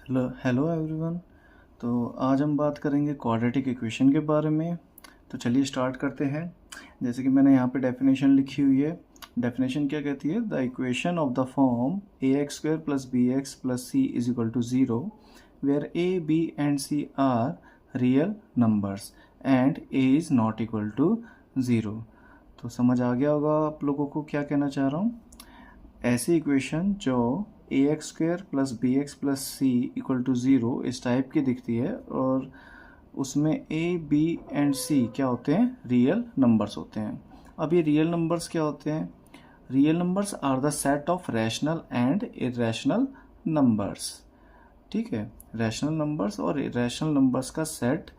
Hello everyone. तो आज हम बात करेंगे क्वाड्रेटिक इक्वेशन के बारे में। तो चलिए स्टार्ट करते हैं। जैसे कि मैंने यहाँ पे डेफिनेशन लिखी हुई है। डेफिनेशन क्या कहती है? The equation of the form a x square plus B x plus C is equal to zero where a b and c are real numbers and a is not equal to zero. तो समझ आ गया होगा आप लोगों को क्या कहना चाह रहा हूँ। ऐसी इक्वेशन जो A X square plus B x plus C equal to zero इस टाइप की दिखती है और उसमें ए बी एंड सी क्या होते हैं? रियल नंबर्स होते हैं। अब ये रियल नंबर्स क्या होते हैं? Real numbers are the set of rational and irrational numbers. ठीक है, रैशनल नंबर्स और इरेशनल नंबर्स का सेट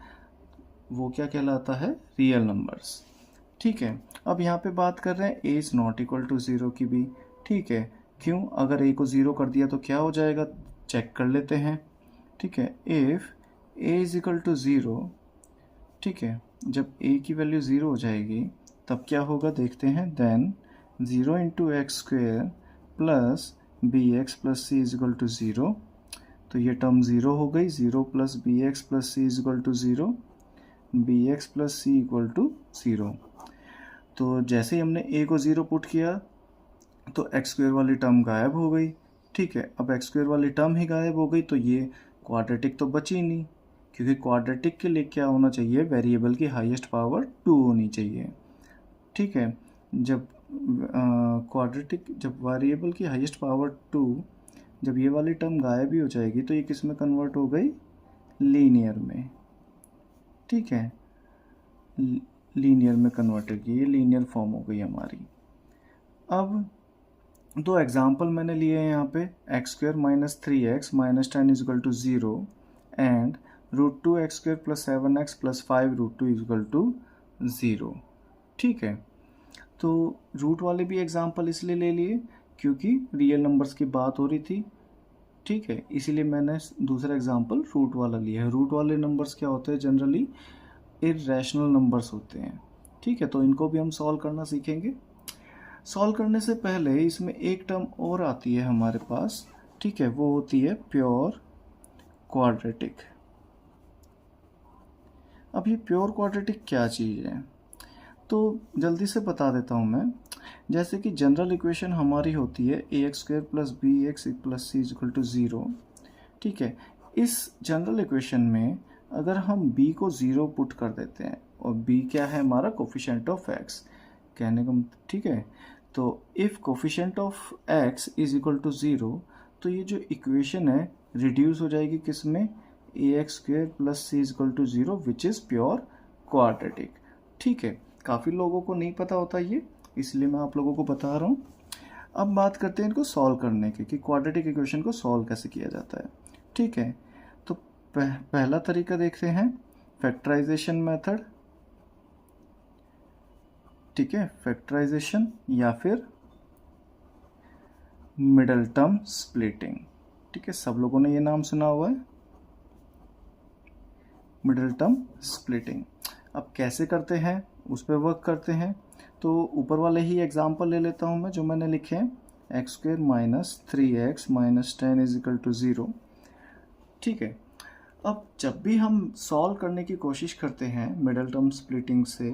वो क्या कहलाता है? Real numbers. ठीक है, अब यहाँ पे बात कर रहे हैं a is not equal to zero की भी। ठीक है, क्यों? अगर ए को ज़ीरो कर दिया तो क्या हो जाएगा? चेक कर लेते हैं। ठीक है, if a is equal to zero, ठीक है, जब ए की वैल्यू ज़ीरो हो जाएगी तब क्या होगा देखते हैं। Then zero into x square plus B x plus C is equal to zero. तो ये टर्म ज़ीरो हो गई। Zero plus B x plus C is equal to zero, b x plus C equal to zero. तो जैसे ही हमने ए को zero put किया तो एक्स स्क्वेयर वाली टर्म गायब हो गई। ठीक है, अब एक्स स्क्वेयर वाली टर्म ही गायब हो गई तो ये क्वाड्रेटिक तो बची नहीं, क्योंकि क्वाड्रेटिक के लिए क्या होना चाहिए? वेरिएबल की हाईएस्ट पावर 2 होनी चाहिए। ठीक है, जब जब वेरिएबल की हाईएस्ट पावर 2, जब ये वाली टर्म गायब ही हो जाएगी तो ये किस में कन्वर्ट हो गई? लीनियर में। ठीक है, लीनियर में कन्वर्ट होगी, ये लीनियर फॉर्म हो गई हमारी। अब दो एग्जाम्पल मैंने लिए हैं यहाँ पे, x square minus three x minus ten is equal to zero and root two x square plus seven x plus five root two is equal to zero. ठीक है, तो रूट वाले भी एग्जाम्पल इसलिए ले लिए क्योंकि रियल नंबर्स की बात हो रही थी। ठीक है, इसीलिए मैंने दूसरा एग्जाम्पल रूट वाला लिया है। रूट वाले नंबर्स क्या होते हैं? जनरली इर्रेशनल नंबर्स होते हैं। ठीक है, तो इनको भी हम सॉल्व करना सीखेंगे। सॉल्व करने से पहले इसमें एक टर्म और आती है हमारे पास। ठीक है, वो होती है प्योर क्वाड्रेटिक। अब ये प्योर क्वाड्रेटिक क्या चीज़ है तो जल्दी से बता देता हूँ मैं। जैसे कि जनरल इक्वेशन हमारी होती है A X square plus B x plus C is equal to zero. ठीक है, इस जनरल इक्वेशन में अगर हम b को ज़ीरो पुट कर देते हैं और b क्या है? हमारा कोफिशिएंट ऑफ x कहने का। ठीक है, तो if coefficient of x is equal to zero तो ये जो इक्वेशन है रिड्यूस हो जाएगी किस में? A X square plus C is equal to zero which is pure quadratic. ठीक है, काफ़ी लोगों को नहीं पता होता ये, इसलिए मैं आप लोगों को बता रहा हूँ। अब बात करते हैं इनको सॉल्व करने की कि क्वाड्रेटिक इक्वेशन को सॉल्व कैसे किया जाता है। ठीक है, तो पहला तरीका देखते हैं, फैक्टराइजेशन मेथड। ठीक है, फैक्टराइजेशन या फिर मिडल टर्म स्प्लिटिंग। ठीक है, सब लोगों ने ये नाम सुना हुआ है, मिडल टर्म स्प्लिटिंग। अब कैसे करते हैं उस पर वर्क करते हैं। तो ऊपर वाले ही एग्जांपल ले लेता हूँ मैं जो मैंने लिखे हैं, x square minus three x minus ten is equal to zero. ठीक है, अब जब भी हम सॉल्व करने की कोशिश करते हैं मिडल टर्म स्प्लिटिंग से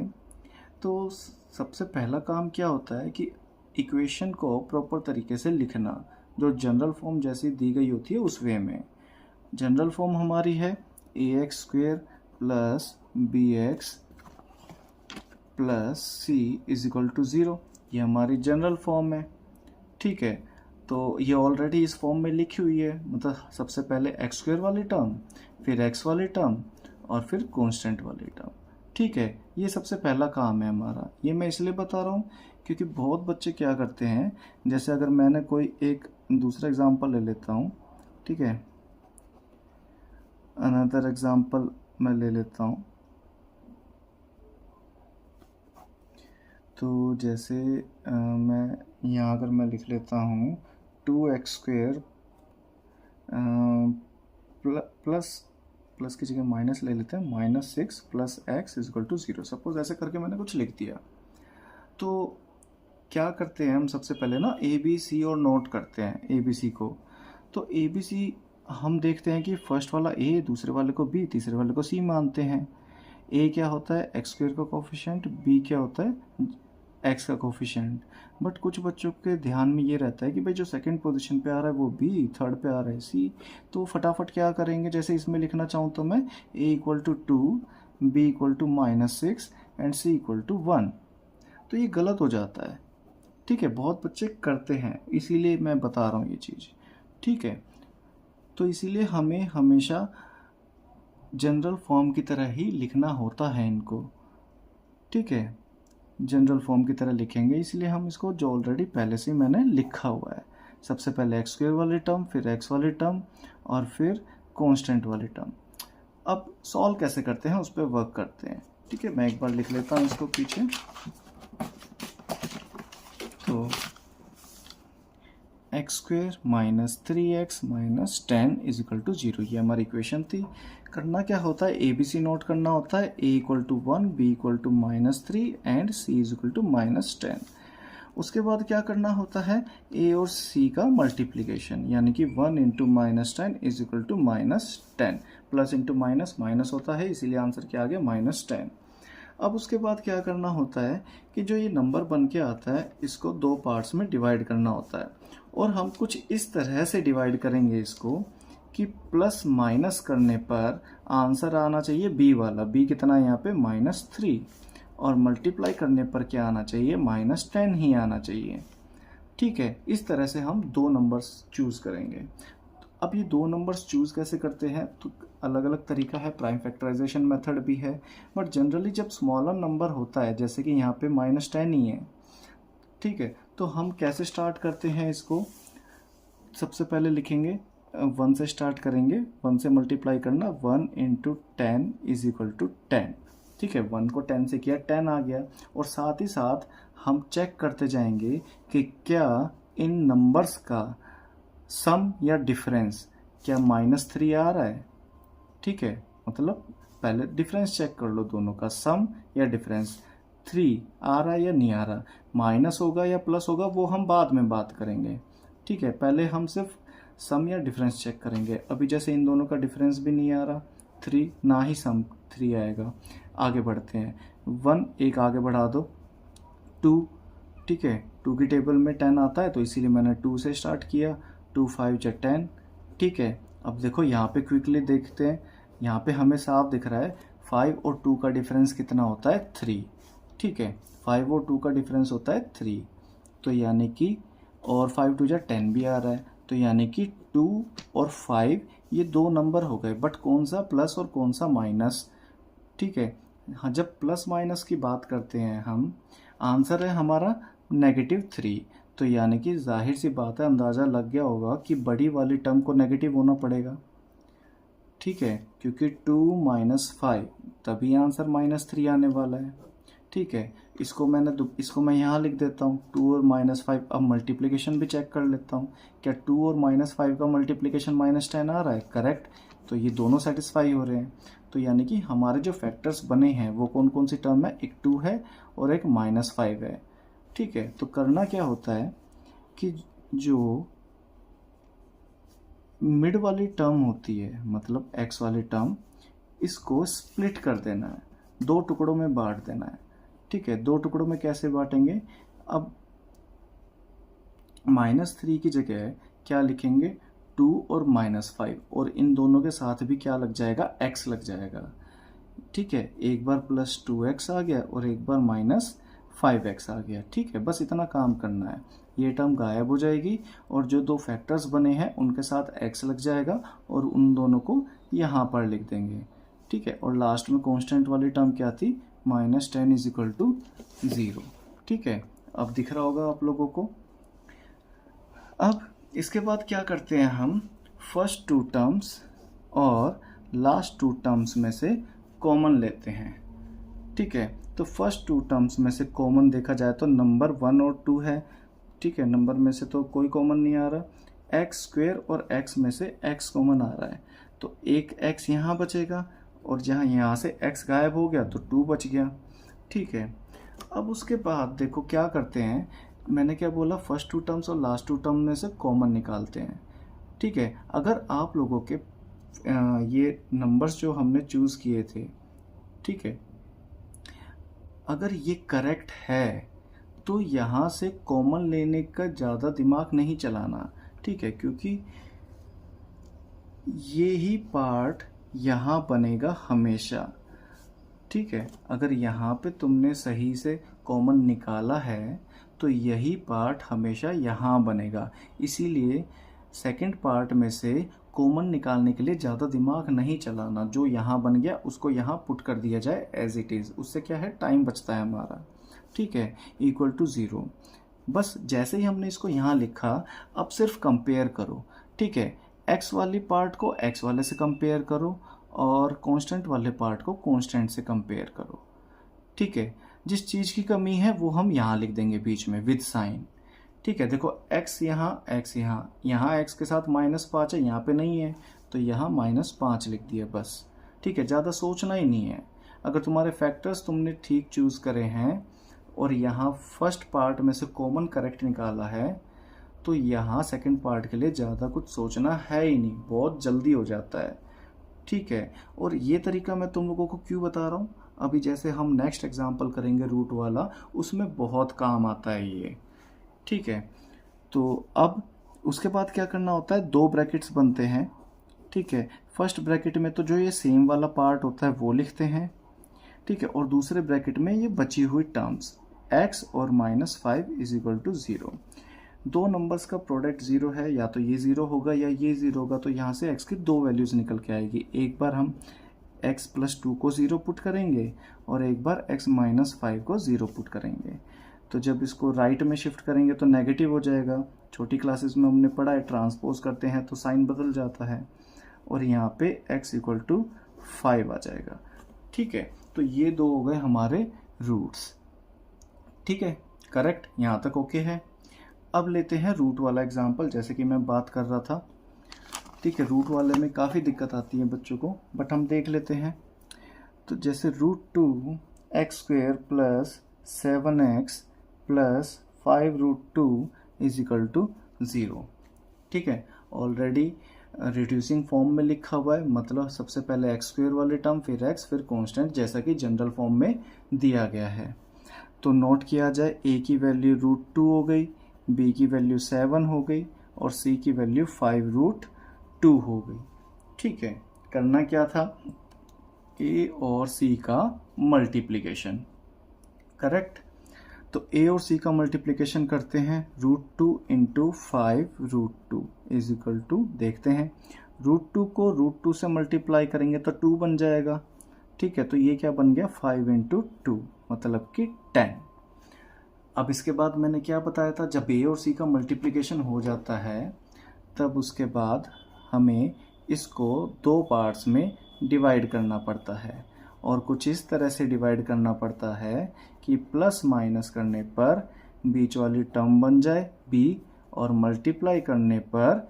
तो सबसे पहला काम क्या होता है कि इक्वेशन को प्रॉपर तरीके से लिखना, जो जनरल फॉर्म जैसी दी गई होती है उस वे में। जनरल फॉर्म हमारी है A X square plus B x plus C is equal to zero, ये हमारी जनरल फॉर्म है। ठीक है, तो ये ऑलरेडी इस फॉर्म में लिखी हुई है, मतलब सबसे पहले एक्स स्क्वेयर वाली टर्म, फिर एक्स वाली टर्म और फिर कांस्टेंट वाली टर्म। ठीक है, ये सबसे पहला काम है हमारा। ये मैं इसलिए बता रहा हूँ क्योंकि बहुत बच्चे क्या करते हैं, जैसे अगर मैंने कोई एक दूसरा एग्जांपल ले लेता हूँ। ठीक है, अनदर एग्जांपल मैं ले लेता हूँ। तो जैसे मैं यहाँ अगर मैं लिख लेता हूँ टू एक्स स्क्वेयर प्लस की जगह माइनस ले लेते हैं, minus six plus x is equal to zero. Suppose ऐसे करके मैंने कुछ लिख दिया। तो क्या करते हैं हम सबसे पहले ना ए बी सी और नोट करते हैं ए बी सी को। तो ए बी सी हम देखते हैं कि फर्स्ट वाला ए, दूसरे वाले को बी, तीसरे वाले को सी मानते हैं। ए क्या होता है एक्स स्क्वायर का कोफिशिएंट, बी क्या होता है एक्स का कोफिशिएंट। बट कुछ बच्चों के ध्यान में ये रहता है कि भाई जो सेकंड पोजीशन पे आ रहा है वो बी, थर्ड पे आ रहा है सी, तो फटाफट क्या करेंगे, जैसे इसमें लिखना चाहूँ तो मैं A equal to 2, B equal to -6 and C equal to 1, तो ये गलत हो जाता है। ठीक है, बहुत बच्चे करते हैं, इसीलिए मैं बता रहा हूँ ये चीज़। ठीक है, तो इसीलिए हमें हमेशा जनरल फॉर्म की तरह ही लिखना होता है इनको। ठीक है, जनरल फॉर्म की तरह लिखेंगे, इसलिए हम इसको जो ऑलरेडी पहले से मैंने लिखा हुआ है, सबसे पहले एक्स स्क्वायर वाली टर्म, फिर एक्स वाली टर्म और फिर कांस्टेंट वाली टर्म। अब सॉल्व कैसे करते हैं उस पर वर्क करते हैं। ठीक है, मैं एक बार लिख लेता हूँ इसको पीछे। तो x square minus 3x minus 10 is equal to 0, ये हमारी इक्वेशन थी। करना क्या होता है, ए बी सी नोट करना होता है, A equal to 1, B equal to -3 and C is equal to -10। उसके बाद क्या करना होता है, ए और सी का मल्टीप्लिकेशन, यानी कि 1 into -10 is equal to -10, plus into minus minus होता है, इसीलिए आंसर क्या आ गया -10। अब उसके बाद क्या करना होता है कि जो ये नंबर बन के आता है इसको दो पार्ट्स में डिवाइड करना होता है, और हम कुछ इस तरह से डिवाइड करेंगे इसको कि प्लस माइनस करने पर आंसर आना चाहिए बी वाला, बी कितना है यहाँ पे -3, और मल्टीप्लाई करने पर क्या आना चाहिए -10 ही आना चाहिए। ठीक है, इस तरह से हम दो नंबर्स चूज़ करेंगे। अब ये दो नंबर्स चूज़ कैसे करते हैं, तो अलग अलग तरीका है, प्राइम फैक्टराइजेशन मेथड भी है, बट जनरली जब स्मॉलर नंबर होता है, जैसे कि यहाँ पे -10 ही है, ठीक है, तो हम कैसे स्टार्ट करते हैं इसको, सबसे पहले लिखेंगे 1 से स्टार्ट करेंगे, 1 से मल्टीप्लाई करना, 1 इंटू 10 इज इक्वल टू 10। ठीक है, 1 को 10 से किया, 10 आ गया, और साथ ही साथ हम चेक करते जाएंगे कि क्या इन नंबर्स का सम या डिफरेंस क्या -3 आ रहा है। ठीक है, मतलब पहले डिफरेंस चेक कर लो दोनों का, सम या डिफरेंस 3 आ रहा है या नहीं आ रहा, माइनस होगा या प्लस होगा वो हम बाद में बात करेंगे। ठीक है, पहले हम सिर्फ सम या डिफरेंस चेक करेंगे। अभी जैसे इन दोनों का डिफरेंस भी नहीं आ रहा 3, ना ही सम 3 आएगा। आगे बढ़ते हैं, 1 एक आगे बढ़ा दो, 2, ठीक है, 2 की टेबल में 10 आता है तो इसीलिए मैंने 2 से स्टार्ट किया, 2 5 जा 10। ठीक है, अब देखो यहाँ पे क्विकली देखते हैं, यहाँ पे हमें साफ दिख रहा है 5 और 2 का डिफरेंस कितना होता है 3। ठीक है, 5 और 2 का डिफरेंस होता है 3, तो यानी कि, और 5 2 जा 10 भी आ रहा है, तो यानी कि 2 और 5 ये दो नंबर हो गए, बट कौन सा प्लस और कौन सा माइनस। ठीक है, हाँ, जब प्लस माइनस की बात करते हैं हम, आंसर है हमारा -3, तो यानी कि जाहिर सी बात है, अंदाज़ा लग गया होगा कि बड़ी वाली टर्म को नेगेटिव होना पड़ेगा। ठीक है, क्योंकि 2 - 5 तभी आंसर -3 आने वाला है। ठीक है, इसको मैं यहाँ लिख देता हूँ 2 और -5। अब मल्टीप्लिकेशन भी चेक कर लेता हूँ, क्या 2 और -5 का मल्टीप्लिकेशन -10 आ रहा है, करेक्ट, तो ये दोनों सेटिस्फाई हो रहे हैं। तो यानी कि हमारे जो फैक्टर्स बने हैं वो कौन कौन सी टर्म है, एक 2 है और एक -5 है। ठीक है, तो करना क्या होता है कि जो मिड वाली टर्म होती है, मतलब x वाली टर्म, इसको स्प्लिट कर देना है, दो टुकड़ों में बांट देना है। ठीक है, दो टुकड़ों में कैसे बांटेंगे, अब -3 की जगह क्या लिखेंगे, 2 और -5, और इन दोनों के साथ भी क्या लग जाएगा, x लग जाएगा। ठीक है, एक बार +2x आ गया और एक बार -5x आ गया। ठीक है, बस इतना काम करना है, ये टर्म गायब हो जाएगी और जो दो फैक्टर्स बने हैं उनके साथ x लग जाएगा और उन दोनों को यहाँ पर लिख देंगे। ठीक है, और लास्ट में कांस्टेंट वाली टर्म क्या थी, -10 इज इक्वल टू 0। ठीक है, अब दिख रहा होगा आप लोगों को। अब इसके बाद क्या करते हैं हम, फर्स्ट 2 टर्म्स और लास्ट 2 टर्म्स में से कॉमन लेते हैं। ठीक है, तो फर्स्ट 2 टर्म्स में से कॉमन देखा जाए तो नंबर 1 और 2 है। ठीक है, नंबर में से तो कोई कॉमन नहीं आ रहा, एक्स स्क्वेयर और x में से x कॉमन आ रहा है, तो एक x यहाँ बचेगा और जहाँ यहाँ से x गायब हो गया तो 2 बच गया। ठीक है, अब उसके बाद देखो क्या करते हैं, मैंने क्या बोला, फर्स्ट 2 टर्म्स और लास्ट 2 टर्म में से कॉमन निकालते हैं। ठीक है, अगर आप लोगों के ये नंबर्स जो हमने चूज़ किए थे, ठीक है, अगर ये करेक्ट है तो यहाँ से कॉमन लेने का ज़्यादा दिमाग नहीं चलाना, ठीक है, क्योंकि ये ही पार्ट यहाँ बनेगा हमेशा, ठीक है। अगर यहाँ पे तुमने सही से कॉमन निकाला है तो यही पार्ट हमेशा यहाँ बनेगा, इसीलिए सेकंड पार्ट में से कॉमन निकालने के लिए ज़्यादा दिमाग नहीं चलाना। जो यहाँ बन गया उसको यहाँ पुट कर दिया जाए एज इट इज़, उससे क्या है, टाइम बचता है हमारा, ठीक है। इक्वल टू 0, बस जैसे ही हमने इसको यहाँ लिखा, अब सिर्फ कंपेयर करो, ठीक है। एक्स वाली पार्ट को एक्स वाले से कंपेयर करो और कांस्टेंट वाले पार्ट को कांस्टेंट से कंपेयर करो, ठीक है। जिस चीज़ की कमी है वो हम यहाँ लिख देंगे बीच में विद साइन, ठीक है। देखो x यहाँ, x यहाँ x के साथ -5 है, यहाँ पे नहीं है तो यहाँ -5 लिख दिया बस, ठीक है। ज़्यादा सोचना ही नहीं है। अगर तुम्हारे फैक्टर्स तुमने ठीक चूज़ करे हैं और यहाँ फर्स्ट पार्ट में से कॉमन करेक्ट निकाला है तो यहाँ सेकंड पार्ट के लिए ज़्यादा कुछ सोचना है ही नहीं, बहुत जल्दी हो जाता है, ठीक है। और ये तरीका मैं तुम लोगों को क्यों बता रहा हूँ, अभी जैसे हम नेक्स्ट एग्जांपल करेंगे रूट वाला, उसमें बहुत काम आता है ये, ठीक है। तो अब उसके बाद क्या करना होता है, 2 ब्रैकेट्स बनते हैं, ठीक है। फर्स्ट ब्रैकेट में तो जो ये सेम वाला पार्ट होता है वो लिखते हैं, ठीक है, और दूसरे ब्रैकेट में ये बची हुई टर्म्स x और -5 = 0। दो नंबर्स का प्रोडक्ट 0 है, या तो ये 0 होगा या ये 0 होगा, तो यहाँ से x की 2 वैल्यूज निकल के आएगी। एक बार हम x + 2 को 0 पुट करेंगे और एक बार x - 5 को 0 पुट करेंगे। तो जब इसको राइट में शिफ्ट करेंगे तो नेगेटिव हो जाएगा। छोटी क्लासेस में हमने पढ़ा है, ट्रांसपोज करते हैं तो साइन बदल जाता है, और यहाँ पे x = 5 आ जाएगा, ठीक है। तो ये 2 हो गए हमारे रूट्स, ठीक है, करेक्ट, यहाँ तक ओके है। अब लेते हैं रूट वाला एग्जाम्पल, जैसे कि मैं बात कर रहा था, ठीक है। रूट वाले में काफ़ी दिक्कत आती है बच्चों को, बट हम देख लेते हैं। तो जैसे √2 x² + 7x + 5√2 = 0, ठीक है। ऑलरेडी रिड्यूसिंग फॉर्म में लिखा हुआ है, मतलब सबसे पहले x² वाले टर्म, फिर x, फिर कांस्टेंट, जैसा कि जनरल फॉर्म में दिया गया है। तो नोट किया जाए, a की वैल्यू √2 हो गई, b की वैल्यू 7 हो गई और c की वैल्यू 5√2 हो गई, ठीक है। करना क्या था, a और c का मल्टीप्लिकेशन, करेक्ट। तो a और c का मल्टीप्लिकेशन करते हैं, √2 × 5√2 = देखते हैं, √2 को √2 से मल्टीप्लाई करेंगे तो 2 बन जाएगा, ठीक है। तो ये क्या बन गया, 5 × 2 मतलब कि 10। अब इसके बाद मैंने क्या बताया था, जब a और c का मल्टीप्लिकेशन हो जाता है तब उसके बाद हमें इसको 2 पार्ट्स में डिवाइड करना पड़ता है, और कुछ इस तरह से डिवाइड करना पड़ता है कि प्लस माइनस करने पर बीच वाली टर्म बन जाए b, और मल्टीप्लाई करने पर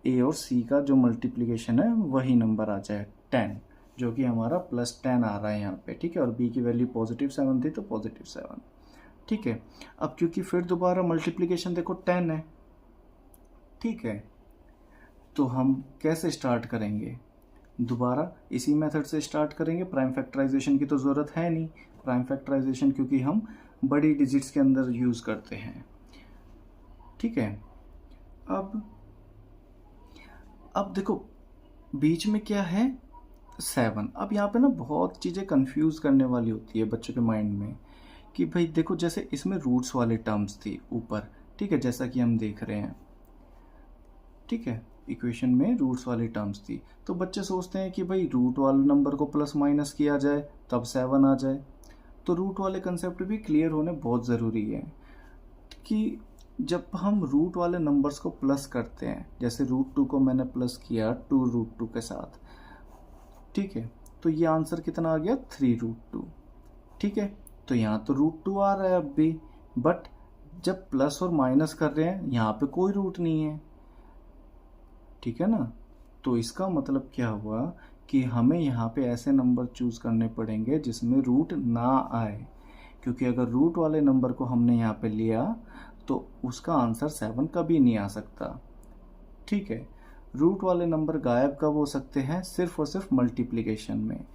a और c का जो मल्टीप्लिकेशन है वही नंबर आ जाए 10, जो कि हमारा +10 आ रहा है यहाँ पे, ठीक है। और b की वैल्यू +7 थी तो +7, ठीक है। अब क्योंकि फिर दोबारा मल्टीप्लिकेशन देखो 10 है, ठीक है, तो हम कैसे स्टार्ट करेंगे, दोबारा इसी मेथड से स्टार्ट करेंगे। प्राइम फैक्टराइजेशन की तो ज़रूरत है नहीं, प्राइम फैक्टराइजेशन क्योंकि हम बड़ी डिजिट्स के अंदर यूज़ करते हैं, ठीक है। अब देखो बीच में क्या है, 7। अब यहाँ पे ना बहुत चीज़ें कंफ्यूज करने वाली होती है बच्चों के माइंड में, कि भाई देखो जैसे इसमें रूट्स वाले टर्म्स थी ऊपर, ठीक है, जैसा कि हम देख रहे हैं, ठीक है, इक्वेशन में रूट्स वाली टर्म्स थी, तो बच्चे सोचते हैं कि भाई रूट वाले नंबर को प्लस माइनस किया जाए तब 7 आ जाए। तो रूट वाले कंसेप्ट भी क्लियर होने बहुत ज़रूरी है कि जब हम रूट वाले नंबर्स को प्लस करते हैं, जैसे √2 को मैंने प्लस किया 2√2 के साथ, ठीक है, तो ये आंसर कितना आ गया, 3√2, ठीक है। तो यहाँ तो √2 आ रहा है अब भी, बट जब प्लस और माइनस कर रहे हैं यहाँ पे कोई रूट नहीं है, ठीक है ना। तो इसका मतलब क्या हुआ कि हमें यहाँ पे ऐसे नंबर चूज करने पड़ेंगे जिसमें रूट ना आए, क्योंकि अगर रूट वाले नंबर को हमने यहाँ पे लिया तो उसका आंसर 7 कभी नहीं आ सकता, ठीक है। रूट वाले नंबर गायब कब हो सकते हैं? सिर्फ और सिर्फ मल्टीप्लिकेशन में।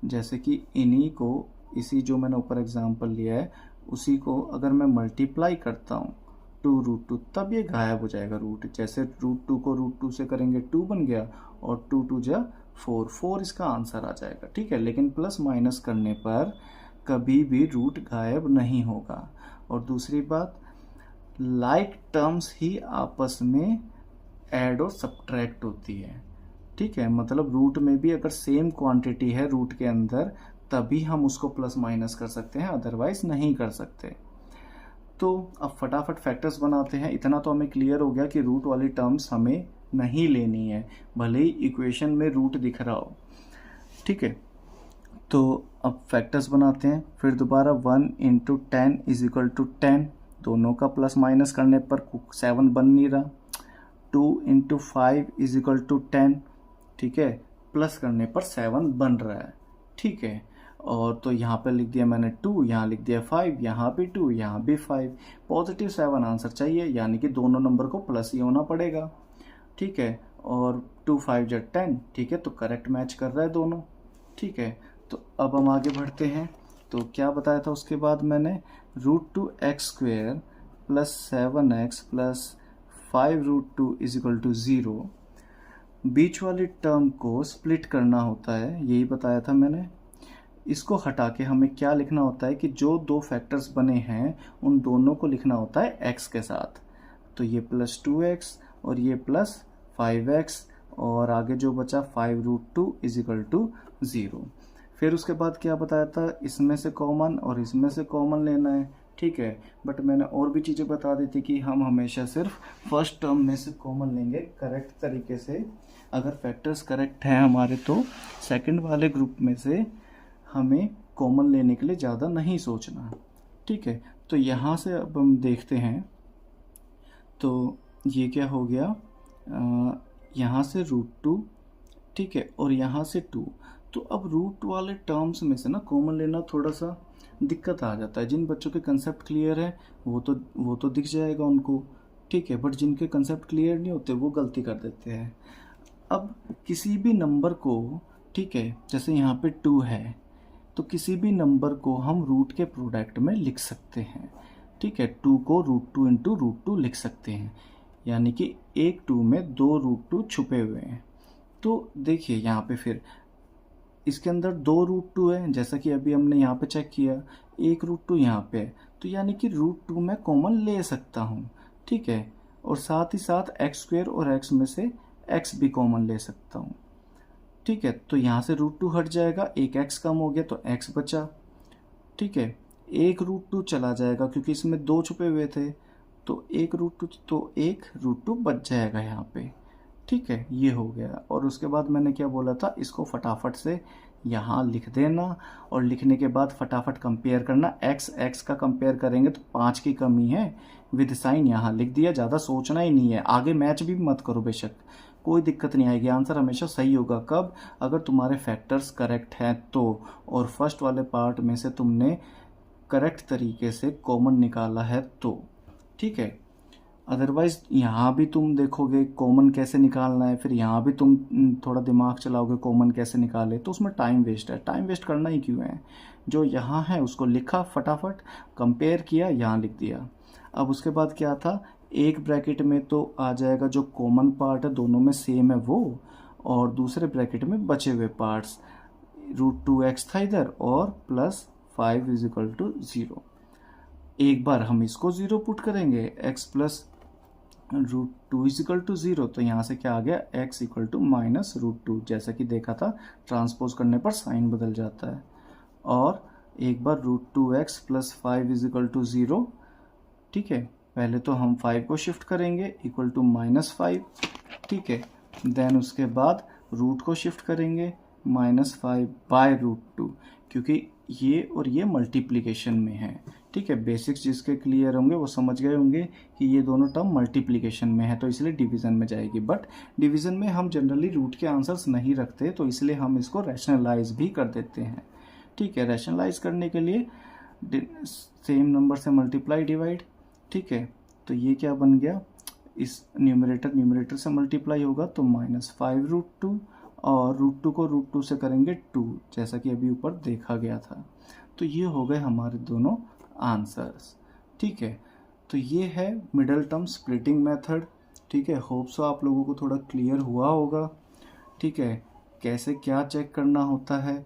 जैसे कि इन्हीं को, इसी जो मैंने ऊपर एग्जांपल लिया है उसी को अगर मैं मल्टीप्लाई करता हूँ 2√2, तब ये गायब हो जाएगा रूट। जैसे √2 को √2 से करेंगे 2 बन गया, और 2 2 जा 4, 4 इसका आंसर आ जाएगा। ठीक है, लेकिन प्लस माइनस करने पर कभी भी रूट गायब नहीं होगा। और दूसरी बात, लाइक टर्म्स ही आपस में ऐड और सब्ट्रैक्ट होती है। ठीक है, मतलब रूट में भी अगर सेम क्वांटिटी है रूट के अंदर तभी हम उसको प्लस माइनस कर सकते हैं, अदरवाइज नहीं कर सकते। तो अब फटाफट फैक्टर्स बनाते हैं। इतना तो हमें क्लियर हो गया कि रूट वाली टर्म्स हमें नहीं लेनी है, भले ही इक्वेशन में रूट दिख रहा हो। ठीक है, तो अब फैक्टर्स बनाते हैं। फिर दोबारा 1 × 10 = 10, दोनों का प्लस माइनस करने पर 7 बन नहीं रहा। 2 × 5 = 10, ठीक है, प्लस करने पर 7 बन रहा है। ठीक है, और तो यहाँ पे लिख दिया मैंने 2, यहाँ लिख दिया 5, यहाँ भी 2, यहाँ भी 5, पॉजिटिव 7 आंसर चाहिए, यानी कि दोनों नंबर को प्लस ही होना पड़ेगा। ठीक है, और 2 5 × 10, ठीक है, तो करेक्ट मैच कर रहा है दोनों। ठीक है, तो अब हम आगे बढ़ते हैं। तो क्या बताया था उसके बाद मैंने, √2x² + 7x + 5√2 = 0। बीच वाली टर्म को स्प्लिट करना होता है, यही बताया था मैंने। इसको हटा के हमें क्या लिखना होता है कि जो दो फैक्टर्स बने हैं उन दोनों को लिखना होता है x के साथ। तो ये +2x और ये +5x, और आगे जो बचा 5√2 = 0। फिर उसके बाद क्या बताया था, इसमें से कॉमन और इसमें से कॉमन लेना है। ठीक है, बट मैंने और भी चीज़ें बता दी थी कि हम हमेशा सिर्फ फर्स्ट टर्म में से कॉमन लेंगे करेक्ट तरीके से। अगर फैक्टर्स करेक्ट हैं हमारे तो सेकंड वाले ग्रुप में से हमें कॉमन लेने के लिए ज़्यादा नहीं सोचना। ठीक है, तो यहाँ से अब हम देखते हैं। तो ये क्या हो गया, यहाँ से √2, ठीक है, और यहाँ से 2। तो अब रूट वाले टर्म्स में से ना कॉमन लेना थोड़ा सा दिक्कत आ जाता है। जिन बच्चों के कंसेप्ट क्लियर है वो तो दिख जाएगा उनको। ठीक है, बट जिनके कंसेप्ट क्लियर नहीं होते वो गलती कर देते हैं। अब किसी भी नंबर को, ठीक है, जैसे यहाँ पे 2 है, तो किसी भी नंबर को हम रूट के प्रोडक्ट में लिख सकते हैं। ठीक है, 2 को √2 × √2 लिख सकते हैं, यानी कि एक 2 में 2 √2 छुपे हुए हैं। तो देखिए यहाँ पे फिर इसके अंदर 2 √2 है, जैसा कि अभी हमने यहाँ पे चेक किया, एक √2 यहाँ पे है, तो यानी कि √2 मैं कॉमन ले सकता हूँ। ठीक है, और साथ ही साथ x² और x में से x भी कॉमन ले सकता हूँ। ठीक है, तो यहाँ से √2 हट जाएगा, एक x कम हो गया तो x बचा। ठीक है, एक √2 चला जाएगा क्योंकि इसमें 2 छुपे हुए थे, तो एक √2 बच जाएगा यहाँ पे। ठीक है, ये हो गया। और उसके बाद मैंने क्या बोला था, इसको फटाफट से यहाँ लिख देना, और लिखने के बाद फटाफट कंपेयर करना। x का कंपेयर करेंगे तो 5 की कमी है, विद साइन यहाँ लिख दिया, ज़्यादा सोचना ही नहीं है। आगे मैच भी मत करो, बेशक कोई दिक्कत नहीं आएगी, आंसर हमेशा सही होगा। कब? अगर तुम्हारे फैक्टर्स करेक्ट हैं तो, और फर्स्ट वाले पार्ट में से तुमने करेक्ट तरीके से कॉमन निकाला है तो। ठीक है, अदरवाइज यहाँ भी तुम देखोगे कॉमन कैसे निकालना है, फिर यहाँ भी तुम थोड़ा दिमाग चलाओगे कॉमन कैसे निकाले, तो उसमें टाइम वेस्ट है। टाइम वेस्ट करना ही क्यों है, जो यहाँ है उसको लिखा, फटाफट कंपेयर किया, यहाँ लिख दिया। अब उसके बाद क्या था, एक ब्रैकेट में तो आ जाएगा जो कॉमन पार्ट है, दोनों में सेम है वो, और दूसरे ब्रैकेट में बचे हुए पार्ट्स, √2x था इधर और +5 = 0। एक बार हम इसको 0 पुट करेंगे, x + √2 = 0, तो यहाँ से क्या आ गया, x = -√2। जैसा कि देखा था, ट्रांसपोज करने पर साइन बदल जाता है। और एक बार √2x + 5 = 0। ठीक है, पहले तो हम 5 को शिफ्ट करेंगे =-5। ठीक है, देन उसके बाद रूट को शिफ्ट करेंगे -5/√2, क्योंकि ये और ये मल्टीप्लिकेशन में है। ठीक है, बेसिक्स जिसके क्लियर होंगे वो समझ गए होंगे कि ये दोनों टर्म मल्टीप्लिकेशन में है, तो इसलिए डिवीज़न में जाएगी। बट डिवीज़न में हम जनरली रूट के आंसर्स नहीं रखते, तो इसलिए हम इसको रैशनलाइज भी कर देते हैं। ठीक है, रैशनलाइज करने के लिए सेम नंबर से मल्टीप्लाई डिवाइड। ठीक है, तो ये क्या बन गया, इस न्यूमरेटर से मल्टीप्लाई होगा तो -5√2, और √2 को √2 से करेंगे 2, जैसा कि अभी ऊपर देखा गया था। तो ये हो गए हमारे दोनों आंसर्स। ठीक है, तो ये है मिडल टर्म स्प्लिटिंग मेथड। ठीक है, होप सो आप लोगों को थोड़ा क्लियर हुआ होगा। ठीक है, कैसे क्या चेक करना होता है,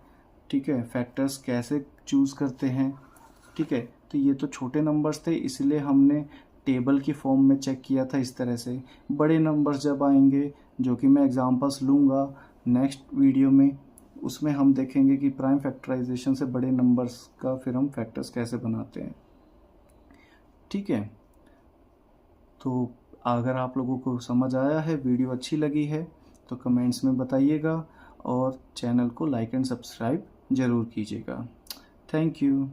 ठीक है, फैक्टर्स कैसे चूज़ करते हैं। ठीक है, तो ये तो छोटे नंबर्स थे, इसलिए हमने टेबल की फॉर्म में चेक किया था इस तरह से। बड़े नंबर्स जब आएंगे, जो कि मैं एग्जांपल्स लूँगा नेक्स्ट वीडियो में, उसमें हम देखेंगे कि प्राइम फैक्टराइजेशन से बड़े नंबर्स का फिर हम फैक्टर्स कैसे बनाते हैं। ठीक है, तो अगर आप लोगों को समझ आया है, वीडियो अच्छी लगी है, तो कमेंट्स में बताइएगा और चैनल को लाइक एंड सब्सक्राइब ज़रूर कीजिएगा। Thank you.